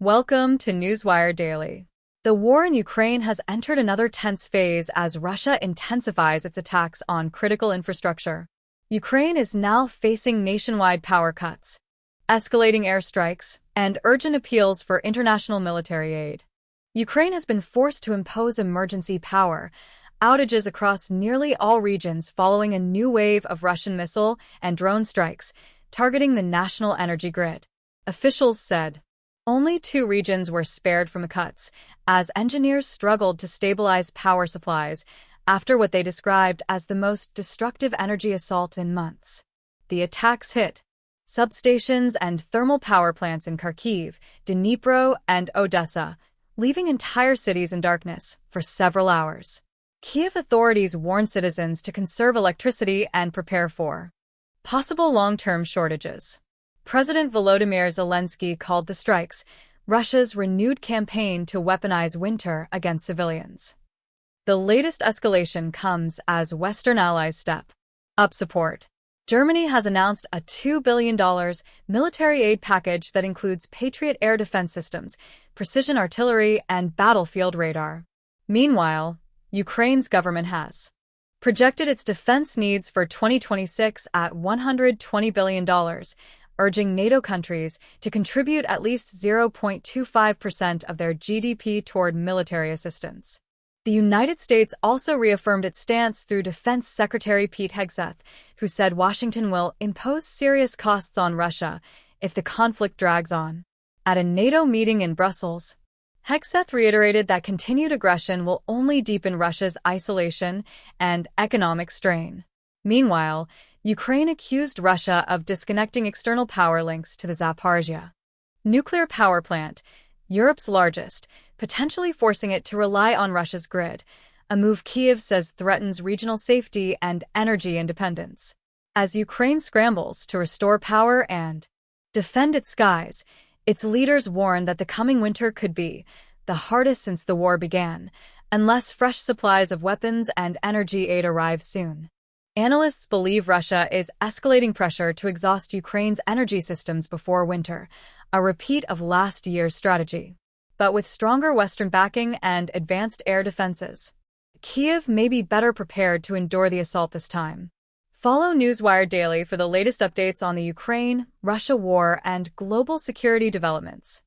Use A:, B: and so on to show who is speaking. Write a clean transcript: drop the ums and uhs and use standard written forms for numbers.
A: Welcome to Newswire Daily. The war in Ukraine has entered another tense phase as Russia intensifies its attacks on critical infrastructure. Ukraine is now facing nationwide power cuts, escalating airstrikes, and urgent appeals for international military aid. Ukraine has been forced to impose emergency power outages across nearly all regions following a new wave of Russian missile and drone strikes targeting the national energy grid. Officials said only 2 regions were spared from the cuts, as engineers struggled to stabilize power supplies after what they described as the most destructive energy assault in months. The attacks hit substations and thermal power plants in Kharkiv, Dnipro, and Odesa, leaving entire cities in darkness for several hours. Kiev authorities warn citizens to conserve electricity and prepare for possible long-term shortages. President Volodymyr Zelensky called the strikes Russia's renewed campaign to weaponize winter against civilians. The latest escalation comes as Western allies step up support. Germany has announced a $2 billion military aid package that includes Patriot air defense systems, precision artillery, and battlefield radar. Meanwhile, Ukraine's government has projected its defense needs for 2026 at $120 billion, urging NATO countries to contribute at least 0.25% of their GDP toward military assistance. The United States also reaffirmed its stance through Defense Secretary Pete Hegseth, who said Washington will impose serious costs on Russia if the conflict drags on. At a NATO meeting in Brussels, Hegseth reiterated that continued aggression will only deepen Russia's isolation and economic strain. Meanwhile, Ukraine accused Russia of disconnecting external power links to the Zaporizhzhia nuclear power plant, Europe's largest, potentially forcing it to rely on Russia's grid, a move Kiev says threatens regional safety and energy independence. As Ukraine scrambles to restore power and defend its skies, its leaders warn that the coming winter could be the hardest since the war began, unless fresh supplies of weapons and energy aid arrive soon. Analysts believe Russia is escalating pressure to exhaust Ukraine's energy systems before winter, a repeat of last year's strategy. But with stronger Western backing and advanced air defenses, Kiev may be better prepared to endure the assault this time. Follow Newswire Daily for the latest updates on the Ukraine-Russia war and global security developments.